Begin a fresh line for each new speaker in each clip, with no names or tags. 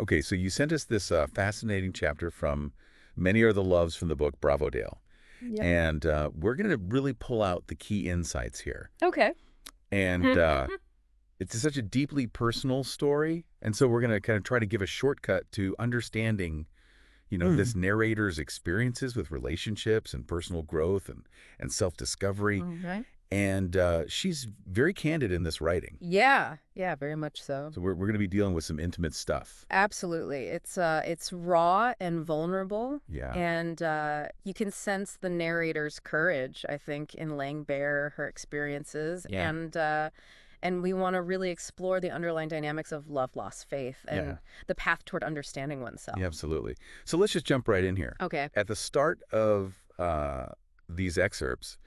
Okay, so you sent us this fascinating chapter from Many Are the Loves from the book Bravoale.
Yep.
And we're going to really pull out the key insights here.
Okay.
And it's such a deeply personal story. And so we're going to kind of try to give a shortcut to understanding, this narrator's experiences with relationships and personal growth and self-discovery.
Okay.
And she's very candid in this writing.
Yeah, very much so.
So we're going to be dealing with some intimate stuff.
Absolutely. It's raw and vulnerable.
Yeah.
And you can sense the narrator's courage, I think, in laying bare her experiences.
Yeah.
And we want to really explore the underlying dynamics of love, loss, faith, and the path toward understanding oneself.
Yeah, absolutely. So let's just jump right in here.
Okay.
At the start of these excerpts,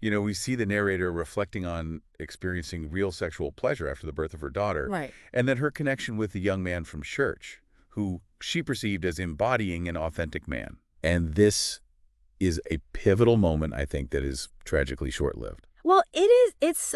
we see the narrator reflecting on experiencing real sexual pleasure after the birth of her daughter.
Right.
And then her connection with the young man from church, who she perceived as embodying an authentic man. And this is a pivotal moment, I think, that is tragically short-lived.
Well, it is.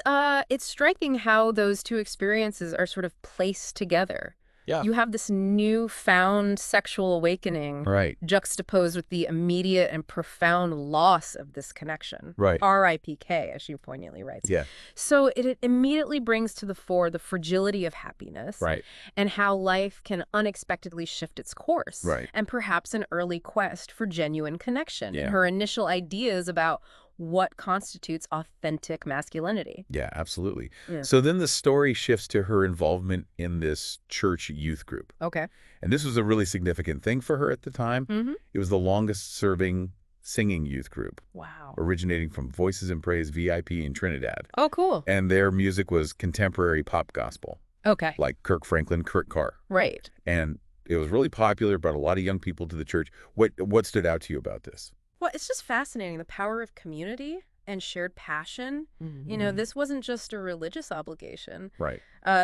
It's striking how those two experiences are sort of placed together.
Yeah.
You have this newfound sexual awakening juxtaposed with the immediate and profound loss of this connection.
Right.
R.I.P.K., as she poignantly writes.
Yeah.
So it immediately brings to the fore the fragility of happiness.
Right.
And how life can unexpectedly shift its course.
Right.
And perhaps an early quest for genuine connection.
Yeah.
And her initial ideas about what constitutes authentic masculinity.
Yeah, absolutely.
Yeah.
So then the story shifts to her involvement in this church youth group.
Okay.
And this was a really significant thing for her at the time.
Mm-hmm.
It was the longest-serving singing youth group.
Wow.
Originating from Voices in Praise VIP in Trinidad.
Oh, cool.
And their music was contemporary pop gospel.
Okay.
Like Kirk Franklin, Kurt Carr.
Right.
And it was really popular, brought a lot of young people to the church. What stood out to you about this?
Well, it's just fascinating, the power of community and shared passion.
Mm-hmm.
This wasn't just a religious obligation.
Right.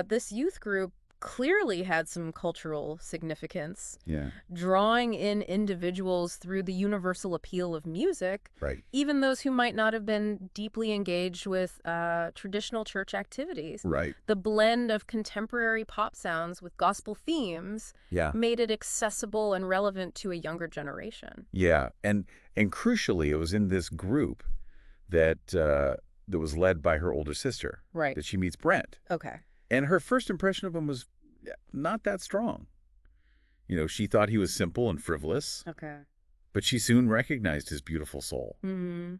This youth group clearly had some cultural significance.
Yeah.
Drawing in individuals through the universal appeal of music,
right.
Even those who might not have been deeply engaged with traditional church activities.
Right.
The blend of contemporary pop sounds with gospel themes made it accessible and relevant to a younger generation.
Yeah, and crucially, it was in this group that was led by her older sister.
Right.
That she meets Brent.
Okay.
And her first impression of him was not that strong. She thought he was simple and frivolous.
Okay.
But she soon recognized his beautiful soul.
Mm-hmm.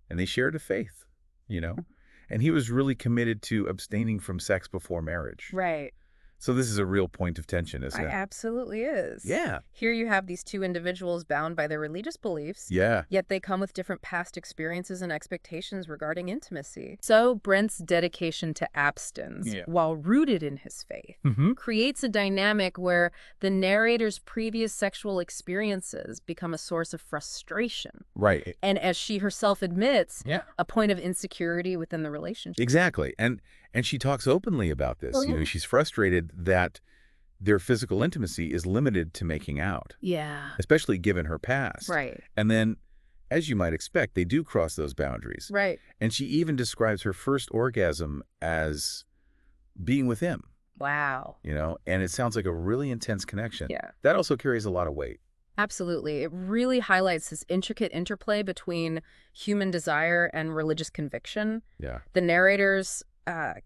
And they shared a faith, And he was really committed to abstaining from sex before marriage.
Right.
So this is a real point of tension, isn't it?
It absolutely is.
Yeah.
Here you have these two individuals bound by their religious beliefs.
Yeah.
Yet they come with different past experiences and expectations regarding intimacy. So Brent's dedication to abstinence, while rooted in his faith, creates a dynamic where the narrator's previous sexual experiences become a source of frustration.
Right.
And as she herself admits, a point of insecurity within the relationship.
Exactly. And she talks openly about this. She's frustrated that their physical intimacy is limited to making out.
Yeah.
Especially given her past.
Right.
And then, as you might expect, they do cross those boundaries.
Right.
And she even describes her first orgasm as being with him.
Wow.
And it sounds like a really intense connection.
Yeah.
That also carries a lot of weight.
Absolutely. It really highlights this intricate interplay between human desire and religious conviction.
Yeah.
The narrator's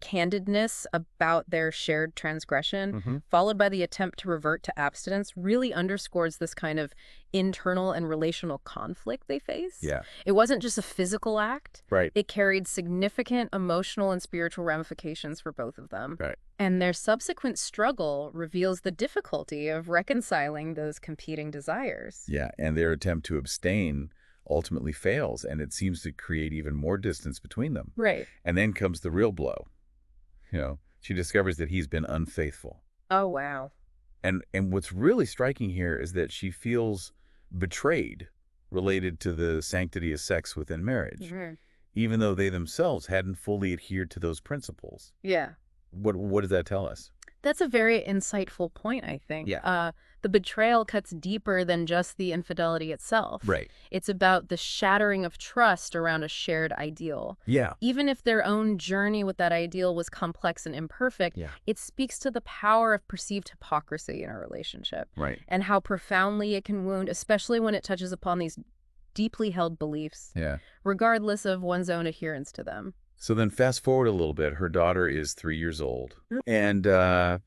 candidness about their shared transgression, followed by the attempt to revert to abstinence, really underscores this kind of internal and relational conflict they face.
Yeah.
It wasn't just a physical act.
Right.
It carried significant emotional and spiritual ramifications for both of them.
Right.
And their subsequent struggle reveals the difficulty of reconciling those competing desires.
Yeah, and their attempt to abstain ultimately fails, and it seems to create even more distance between them.
Right.
And then comes the real blow. She discovers that he's been unfaithful.
Oh, wow.
And what's really striking here is that she feels betrayed related to the sanctity of sex within marriage, even though they themselves hadn't fully adhered to those principles.
Yeah.
What does that tell us?
That's a very insightful point, I think.
Yeah.
The betrayal cuts deeper than just the infidelity itself.
Right.
It's about the shattering of trust around a shared ideal.
Yeah.
Even if their own journey with that ideal was complex and imperfect, it speaks to the power of perceived hypocrisy in a relationship.
Right.
And how profoundly it can wound, especially when it touches upon these deeply held beliefs, regardless of one's own adherence to them.
So then fast forward a little bit. Her daughter is 3 years old, and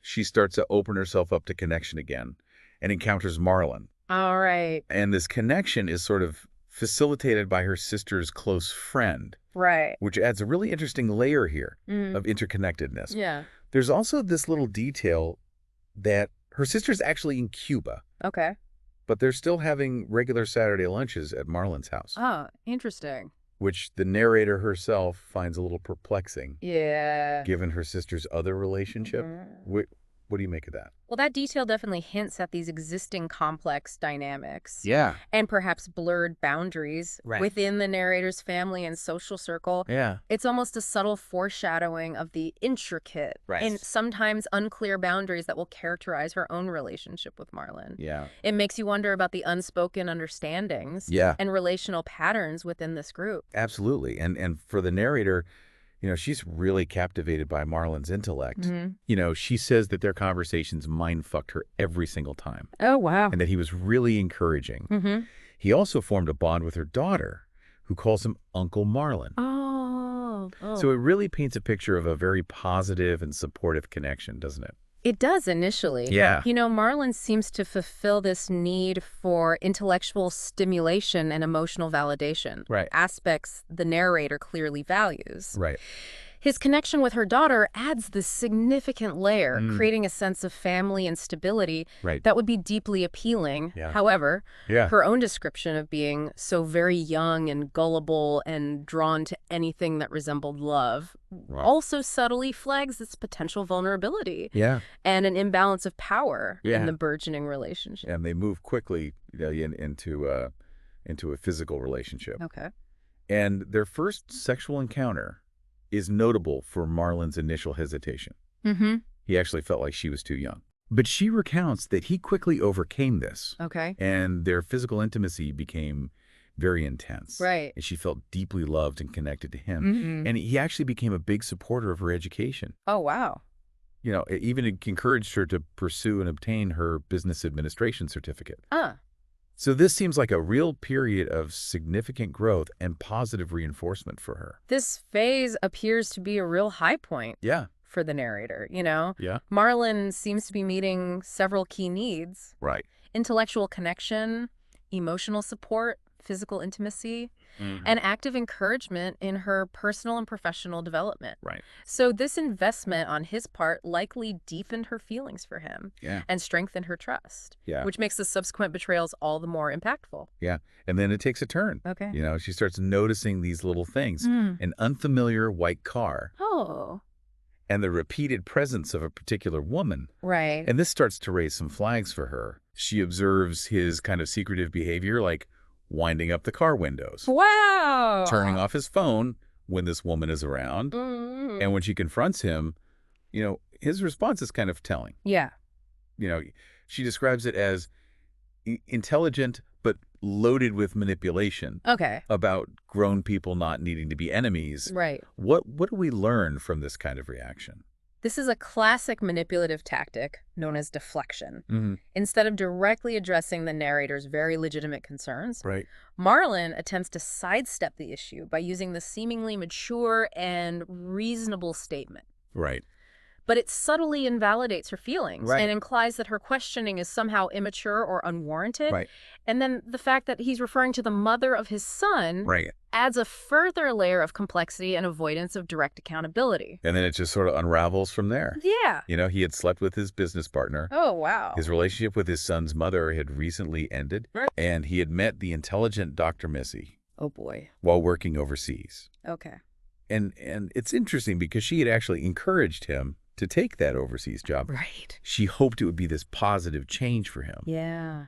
she starts to open herself up to connection again and encounters Marlin.
All right.
And this connection is sort of facilitated by her sister's close friend.
Right.
Which adds a really interesting layer here of interconnectedness.
Yeah.
There's also this little detail that her sister's actually in Cuba.
Okay.
But they're still having regular Saturday lunches at Marlin's house.
Oh, interesting.
Which the narrator herself finds a little perplexing.
Yeah.
Given her sister's other relationship. What do you make of that?
Well, that detail definitely hints at these existing complex dynamics.
Yeah.
And perhaps blurred boundaries within the narrator's family and social circle.
Yeah.
It's almost a subtle foreshadowing of the intricate and sometimes unclear boundaries that will characterize her own relationship with Marlin.
Yeah.
It makes you wonder about the unspoken understandings and relational patterns within this group.
Absolutely. And for the narrator, she's really captivated by Marlin's intellect. She says that their conversations mind-fucked her every single time.
Oh, wow.
And that he was really encouraging. He also formed a bond with her daughter, who calls him Uncle Marlin.
Oh.
So it really paints a picture of a very positive and supportive connection, doesn't it?
It does initially.
Yeah.
Marlin seems to fulfill this need for intellectual stimulation and emotional validation. Aspects the narrator clearly values. His connection with her daughter adds this significant layer, creating a sense of family and stability that would be deeply appealing. However, her own description of being so very young and gullible and drawn to anything that resembled love also subtly flags this potential vulnerability and an imbalance of power in the burgeoning relationship.
And they move quickly into a physical relationship.
Okay.
And their first sexual encounter is notable for Marlin's initial hesitation. He actually felt like she was too young. But she recounts that he quickly overcame this.
Okay.
And their physical intimacy became very intense.
Right.
And she felt deeply loved and connected to him. And he actually became a big supporter of her education.
Oh, wow.
It even encouraged her to pursue and obtain her business administration certificate. So this seems like a real period of significant growth and positive reinforcement for her.
This phase appears to be a real high point for the narrator, Marlin seems to be meeting several key needs. Intellectual connection, emotional support, physical intimacy, and active encouragement in her personal and professional development. So this investment on his part likely deepened her feelings for him and strengthened her trust, which makes the subsequent betrayals all the more impactful.
And then it takes a turn.
Okay.
She starts noticing these little things. An unfamiliar white car.
Oh.
And the repeated presence of a particular woman.
Right.
And this starts to raise some flags for her. She observes his kind of secretive behavior, like winding up the car windows.
Wow.
Turning off his phone when this woman is around. And when she confronts him, his response is kind of telling.
Yeah.
She describes it as intelligent but loaded with manipulation.
Okay.
About grown people not needing to be enemies.
Right.
What do we learn from this kind of reaction?
This is a classic manipulative tactic known as deflection. Instead of directly addressing the narrator's very legitimate concerns, Marlin attempts to sidestep the issue by using the seemingly mature and reasonable statement. But it subtly invalidates her feelings and implies that her questioning is somehow immature or unwarranted. And then the fact that he's referring to the mother of his son adds a further layer of complexity and avoidance of direct accountability.
And then it just sort of unravels from there.
Yeah.
He had slept with his business partner.
Oh, wow.
His relationship with his son's mother had recently ended. And he had met the intelligent Dr. Missy.
Oh, boy.
While working overseas.
Okay.
And it's interesting because she had actually encouraged him to take that overseas job. She hoped it would be this positive change for him.
Yeah.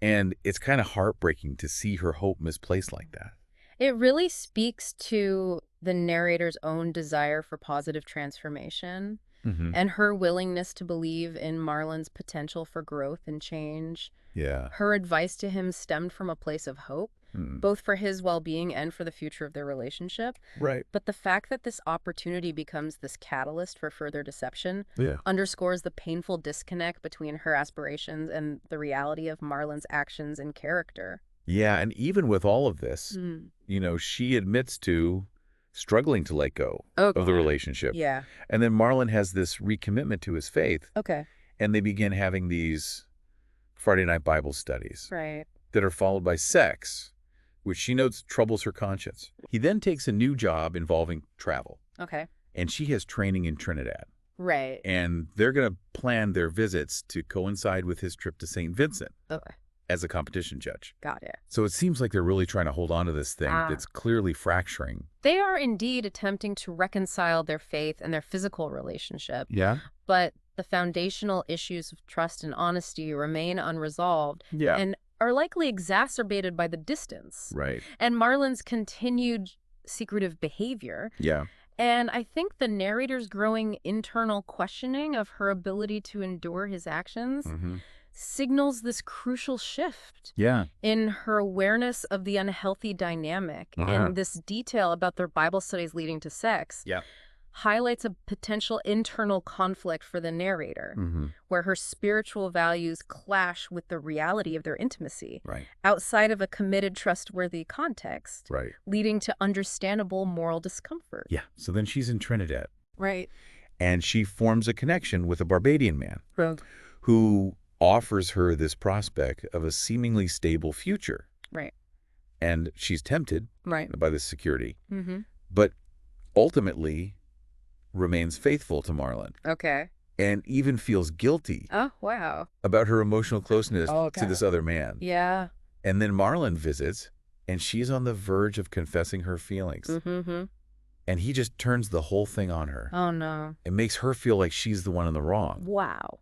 And it's kind of heartbreaking to see her hope misplaced like that.
It really speaks to the narrator's own desire for positive transformation. and her willingness to believe in Marlin's potential for growth and change.
Yeah.
Her advice to him stemmed from a place of hope, both for his well-being and for the future of their relationship.
Right.
But the fact that this opportunity becomes this catalyst for further deception underscores the painful disconnect between her aspirations and the reality of Marlin's actions and character.
Yeah, and even with all of this, she admits to struggling to let go of the relationship.
Yeah.
And then Marlin has this recommitment to his faith.
Okay.
And they begin having these Friday night Bible studies that are followed by sex, which she notes troubles her conscience. He then takes a new job involving travel.
Okay.
And she has training in Trinidad.
Right.
And they're going to plan their visits to coincide with his trip to St. Vincent as a competition judge.
Got it.
So it seems like they're really trying to hold on to this thing that's clearly fracturing.
They are indeed attempting to reconcile their faith and their physical relationship.
Yeah.
But the foundational issues of trust and honesty remain unresolved and are likely exacerbated by the distance.
Right.
And Marlin's continued secretive behavior.
Yeah.
And I think the narrator's growing internal questioning of her ability to endure his actions signals this crucial shift in her awareness of the unhealthy dynamic. And this detail about their Bible studies leading to sex highlights a potential internal conflict for the narrator, where her spiritual values clash with the reality of their intimacy outside of a committed, trustworthy context, leading to understandable moral discomfort.
Yeah. So then she's in Trinidad.
Right.
And she forms a connection with a Barbadian man who offers her this prospect of a seemingly stable future.
Right.
And she's tempted by this security, but ultimately remains faithful to Marlin.
Okay.
And even feels guilty about her emotional closeness to this other man.
Yeah.
And then Marlin visits, and she's on the verge of confessing her feelings. And he just turns the whole thing on her.
Oh, no.
It makes her feel like she's the one in the wrong.
Wow.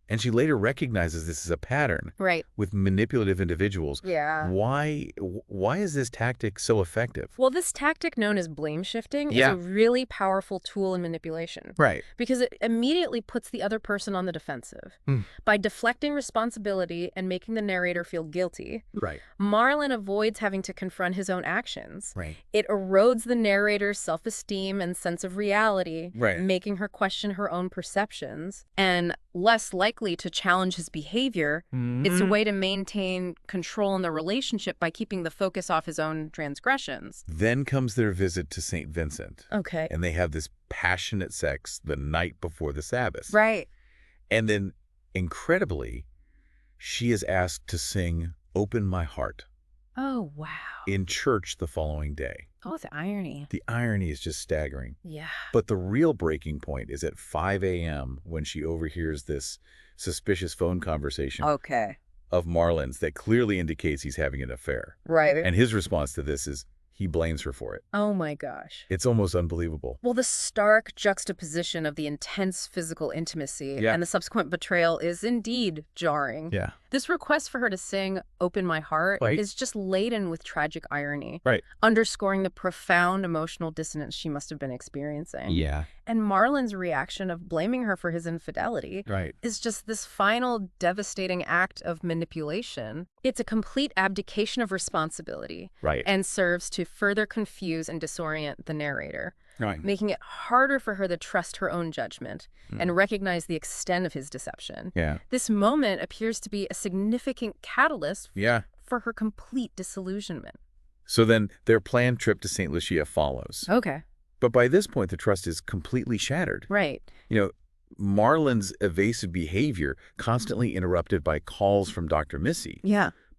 And she later recognizes this as a pattern with manipulative individuals.
Yeah.
Why is this tactic so effective?
Well, this tactic known as blame shifting is a really powerful tool in manipulation.
Right.
Because it immediately puts the other person on the defensive. By deflecting responsibility and making the narrator feel guilty, Marlin avoids having to confront his own actions. It erodes the narrator's self-esteem and sense of reality, making her question her own perceptions. And less likely to challenge his behavior, it's a way to maintain control in the relationship by keeping the focus off his own transgressions.
Then comes their visit to St. Vincent.
Okay.
And they have this passionate sex the night before the Sabbath.
Right.
And then, incredibly, she is asked to sing Open My Heart.
Oh, wow.
In church the following day.
Oh, the irony.
The irony is just staggering.
Yeah.
But the real breaking point is at 5 a.m. when she overhears this suspicious phone conversation of Marlin's that clearly indicates he's having an affair.
Right.
And his response to this is he blames her for it.
Oh, my gosh.
It's almost unbelievable.
Well, the stark juxtaposition of the intense physical intimacy and the subsequent betrayal is indeed jarring.
Yeah.
This request for her to sing Open My Heart is just laden with tragic irony, underscoring the profound emotional dissonance she must have been experiencing.
Yeah.
And Marlin's reaction of blaming her for his infidelity is just this final devastating act of manipulation. It's a complete abdication of responsibility and serves to further confuse and disorient the narrator, making it harder for her to trust her own judgment and recognize the extent of his deception.
Yeah.
This moment appears to be a significant catalyst for her complete disillusionment.
So then their planned trip to St. Lucia follows.
Okay.
But by this point, the trust is completely shattered.
Right.
Marlin's evasive behavior, constantly interrupted by calls from Dr. Missy,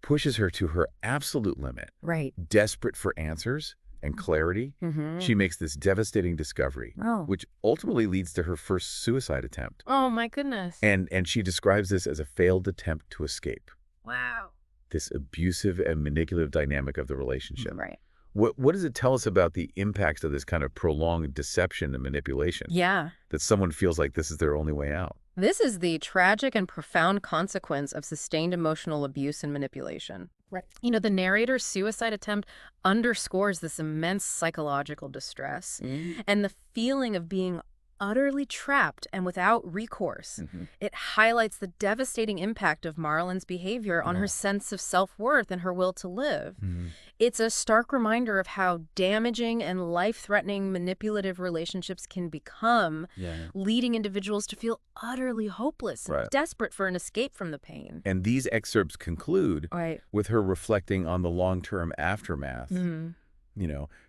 pushes her to her absolute limit.
Right.
Desperate for answers and clarity, she makes this devastating discovery, which ultimately leads to her first suicide attempt.
Oh, my goodness.
And she describes this as a failed attempt to escape.
Wow.
This abusive and manipulative dynamic of the relationship.
Right.
What does it tell us about the impacts of this kind of prolonged deception and manipulation?
Yeah.
That someone feels like this is their only way out.
This is the tragic and profound consequence of sustained emotional abuse and manipulation. Right. The narrator's suicide attempt underscores this immense psychological distress and the feeling of being utterly trapped and without recourse. It highlights the devastating impact of Marlin's behavior on her sense of self-worth and her will to live. It's a stark reminder of how damaging and life-threatening manipulative relationships can become, leading individuals to feel utterly hopeless and desperate for an escape from the pain.
And these excerpts conclude with her reflecting on the long-term aftermath.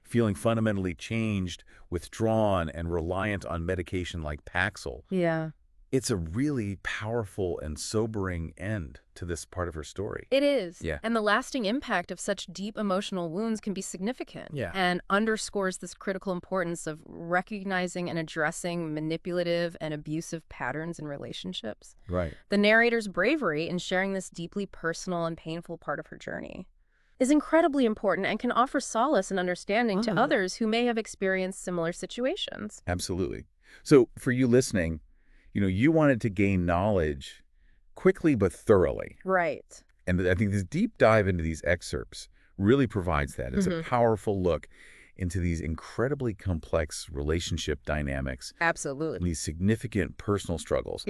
Feeling fundamentally changed, withdrawn, and reliant on medication like Paxil. It's a really powerful and sobering end to this part of her story.
It is. And the lasting impact of such deep emotional wounds can be significant and underscores this critical importance of recognizing and addressing manipulative and abusive patterns in relationships. The narrator's bravery in sharing this deeply personal and painful part of her journey is incredibly important and can offer solace and understanding to others who may have experienced similar situations.
Absolutely. So for you listening, you wanted to gain knowledge quickly but thoroughly. And I think this deep dive into these excerpts really provides that. It's a powerful look into these incredibly complex relationship dynamics.
Absolutely.
And these significant personal struggles.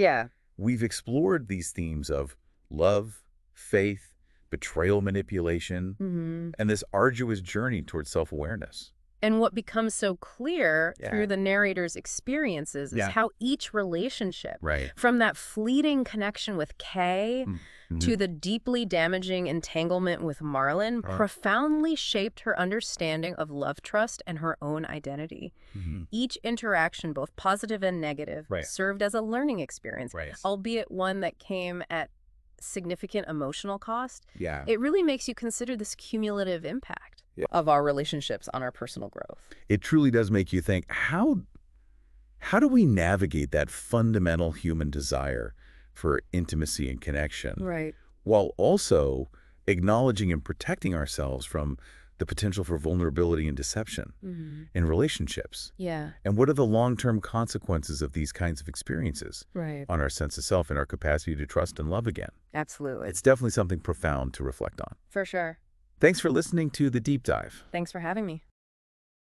We've explored these themes of love, faith, betrayal, manipulation, and this arduous journey towards self-awareness.
And what becomes so clear through the narrator's experiences is how each relationship, from that fleeting connection with Kay to the deeply damaging entanglement with Marlin, profoundly shaped her understanding of love, trust, and her own identity. Each interaction, both positive and negative, served as a learning experience, albeit one that came at significant emotional cost. It really makes you consider this cumulative impact of our relationships on our personal growth.
It truly does make you think, how do we navigate that fundamental human desire for intimacy and connection, while also acknowledging and protecting ourselves from the potential for vulnerability and deception in relationships? And what are the long-term consequences of these kinds of experiences on our sense of self and our capacity to trust and love again?
Absolutely.
It's definitely something profound to reflect on.
For sure.
Thanks for listening to The Deep Dive.
Thanks for having me.